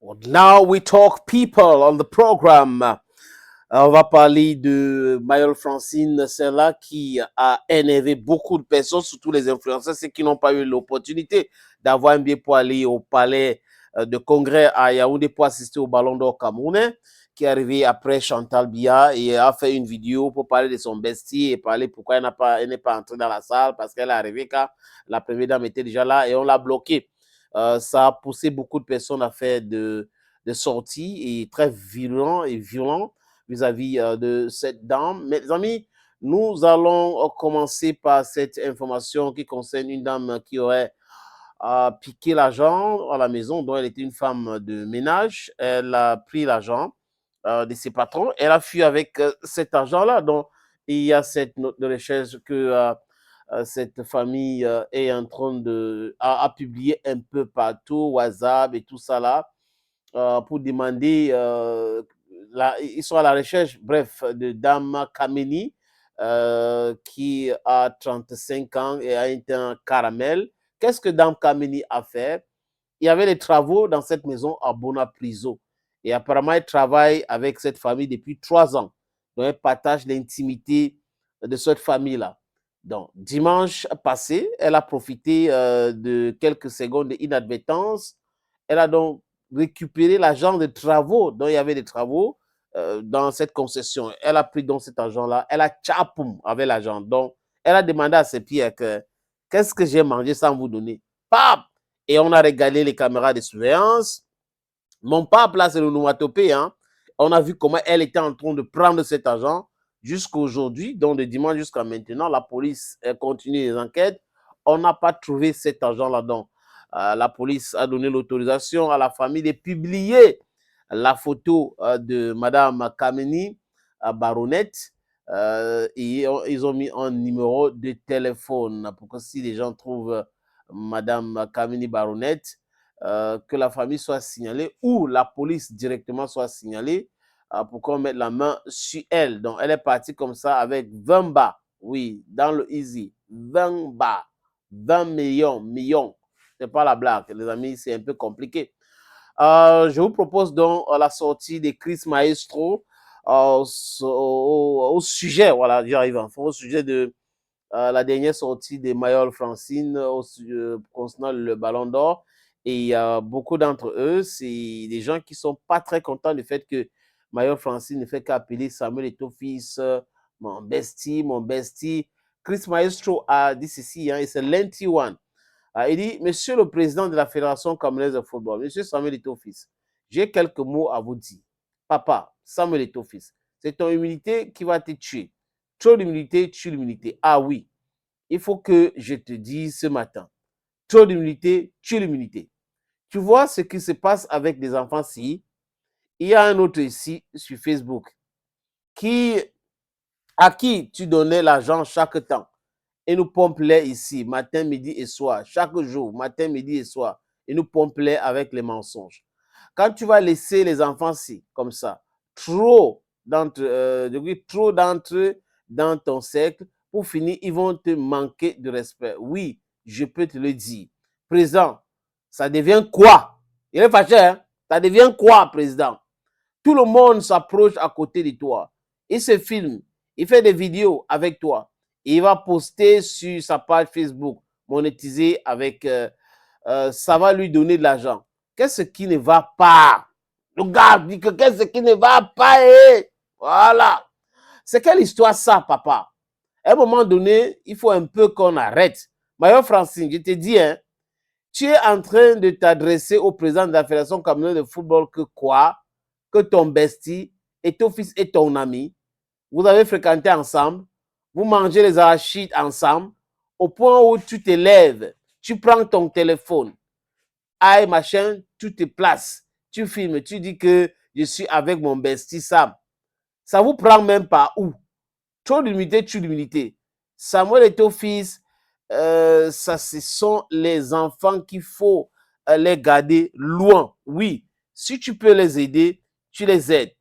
Now we talk people on the program. On va parler de Mayol Francine, celle-là qui a énervé beaucoup de personnes, surtout les influenceurs, ceux qui n'ont pas eu l'opportunité d'avoir un billet pour aller au palais de congrès à Yaoundé pour assister au Ballon d'Or camerounais, qui est arrivé après Chantal Biya et a fait une vidéo pour parler de son bestie et parler pourquoi elle n'est pas entrée dans la salle parce qu'elle est arrivée quand la première dame était déjà là et on l'a bloquée. Ça a poussé beaucoup de personnes à faire de sorties et très violents vis-à-vis de cette dame. Mes amis, nous allons commencer par cette information qui concerne une dame qui aurait piqué l'argent à la maison, dont elle était une femme de ménage. Elle a pris l'argent de ses patrons. Elle a fui avec cet argent-là. Donc, il y a cette note de recherche que cette famille est en train a publié un peu partout, WhatsApp et tout ça là, pour demander ils sont à la recherche, bref, de Dame Kameni, qui a 35 ans et a un teint caramel. Qu'est-ce que Dame Kameni a fait? Il y avait des travaux dans cette maison à Bonapriso. Et apparemment, elle travaille avec cette famille depuis 3 ans. Donc, elle partage l'intimité de cette famille-là. Donc, dimanche passé, elle a profité de quelques secondes d'inadvertance. Elle a donc récupéré l'argent de travaux. Donc, il y avait des travaux dans cette concession. Elle a pris donc cet argent-là. Elle a tchapoum avec l'argent. Donc, elle a demandé à ses pieds qu'est-ce que j'ai mangé sans vous donner? Pap! Et on a régalé les caméras de surveillance. Mon pape, là, c'est le nomatopée. Hein. On a vu comment elle était en train de prendre cet argent jusqu'à aujourd'hui. Donc, de dimanche jusqu'à maintenant, la police continue les enquêtes. On n'a pas trouvé cet argent là-dedans. La police a donné l'autorisation à la famille de publier la photo de Madame Kameni Baronette. Et ils ont mis un numéro de téléphone pour que si les gens trouvent Madame Kameni Baronette, que la famille soit signalée ou la police directement soit signalée pour qu'on mette la main sur elle. Donc, elle est partie comme ça avec 20 bas. Oui, dans le easy. 20 bas. 20 millions. C'est pas la blague, les amis, c'est un peu compliqué. Je vous propose donc la sortie de Chris Maestro au sujet, voilà, j'arrive enfin, au sujet de la dernière sortie de Mayol Francine concernant le Ballon d'Or. Et beaucoup d'entre eux, c'est des gens qui ne sont pas très contents du fait que Mayol Francine ne fait qu'appeler Samuel Eto'o-Fils mon bestie, mon bestie. Chris Maestro a dit ceci, hein, et c'est l'anti one. Il dit, Monsieur le Président de la Fédération camerounaise de football, Monsieur Samuel Eto'o-Fils, j'ai quelques mots à vous dire. Papa, Samuel Eto'o-Fils, c'est ton humilité qui va te tuer. Trop d'humilité tue l'humilité. Ah oui, il faut que je te dise ce matin, trop d'humilité tue l'humilité. Tu vois ce qui se passe avec des enfants-ci. Il y a un autre ici sur Facebook à qui tu donnais l'argent chaque temps et nous pompe-les ici, matin, midi et soir, chaque jour, matin, midi et soir, et nous pompe-les avec les mensonges. Quand tu vas laisser les enfants-ci, comme ça, trop d'entre eux dans ton cercle, pour finir, ils vont te manquer de respect. Oui, je peux te le dire. Président, ça devient quoi? Il est fâché, hein? Ça devient quoi, président? Tout le monde s'approche à côté de toi. Il se filme, il fait des vidéos avec toi. Et il va poster sur sa page Facebook, monétisée avec... ça va lui donner de l'argent. Qu'est-ce qui ne va pas? Le gars dit que qu'est-ce qui ne va pas? Voilà. C'est quelle histoire ça, papa? À un moment donné, il faut un peu qu'on arrête. Mayor Francine, je te dis, hein, tu es en train de t'adresser au président de la Fédération camerounaise de football que quoi? Que ton bestie et ton fils et ton ami, vous avez fréquenté ensemble, vous mangez les arachides ensemble, au point où tu te lèves, tu prends ton téléphone, aïe machin, tu te places, tu filmes, tu dis que je suis avec mon bestie Sam. Ça vous prend même pas où? Trop d'humilité, tue l'humilité. Samuel et ton fils, ça, ce sont les enfants qu'il faut les garder loin. Oui, si tu peux les aider, tu les aides.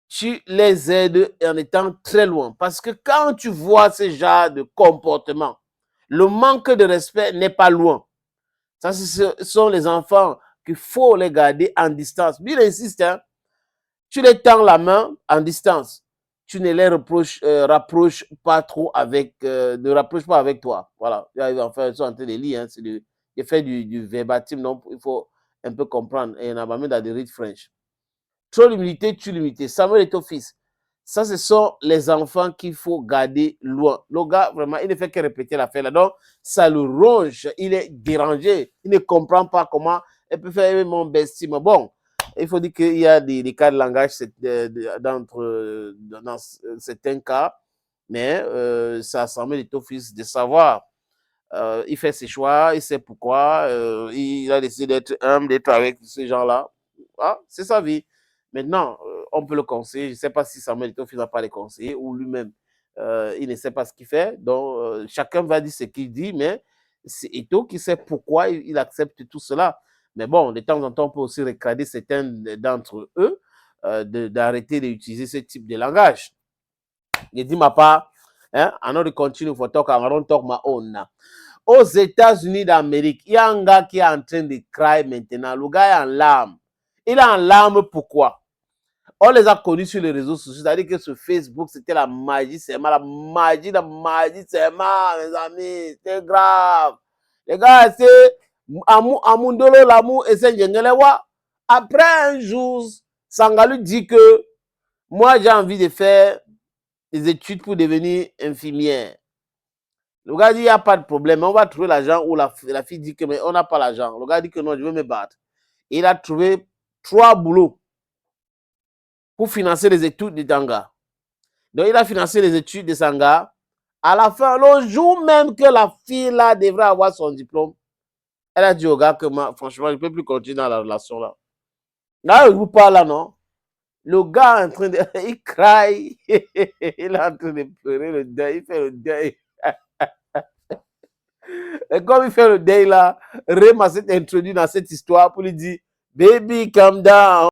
Tu les aides en étant très loin. Parce que quand tu vois ce genre de comportement, le manque de respect n'est pas loin. Ça, ce sont les enfants qu'il faut les garder en distance. Lui, il insiste, hein. Tu les tends la main en distance. Tu ne les rapproches pas trop avec, ne rapproche pas avec toi. Voilà. Enfin, ils sont en train de lire, hein. Il fait du verbatim, donc il faut un peu comprendre. Et on a même dans des rites French. Trop l'humilité, tue l'humilité. Samuel est ton fils. Ça, ce sont les enfants qu'il faut garder loin. Le gars, vraiment, il ne fait que répéter l'affaire là. Donc, ça le ronge. Il est dérangé. Il ne comprend pas comment il peut faire mon bestie. Mais bon, il faut dire qu'il y a des cas de langage dans certains cas. Mais ça semble être au fils de savoir. Il fait ses choix, il sait pourquoi. Il a décidé d'être humble, d'être avec ces gens-là. Ah, c'est sa vie. Maintenant, on peut le conseiller. Je ne sais pas si Samuel Eto'o n'a pas les conseiller ou lui-même, il ne sait pas ce qu'il fait. Donc, chacun va dire ce qu'il dit, mais c'est Eto'o qui sait pourquoi il accepte tout cela. Mais bon, de temps en temps, on peut aussi recader certains d'entre eux d'arrêter d'utiliser ce type de langage. Je dis ma part, hein, on continue, il faut talk, on talk ma own. Aux États-Unis d'Amérique, il y a un gars qui est en train de crier maintenant. Le gars est en larmes. Il est en larmes pourquoi? On les a connus sur les réseaux sociaux. C'est-à-dire que sur Facebook, c'était la magie, c'est la magie, c'est mes amis. C'est grave. Les gars, c'est Amundolo, l'amour et c'est Ngelewa. Après un jour, Sangalou dit que moi, j'ai envie de faire des études pour devenir infirmière. Le gars dit, il n'y a pas de problème, on va trouver l'argent, ou la fille dit que mais on n'a pas l'argent. Le gars dit que non, je veux me battre. Il a trouvé 3 boulots pour financer les études de Tanga. Donc, il a financé les études de Sanga. À la fin, le jour même que la fille là devrait avoir son diplôme, elle a dit au gars que moi, franchement, je ne peux plus continuer dans la relation là. Là, je vous parle là, non? Le gars est en train de... Il crie. Il est en train de pleurer le deuil. Il fait le deuil. Et comme il fait le deuil là, Rema s'est introduit dans cette histoire pour lui dire, baby, calm down.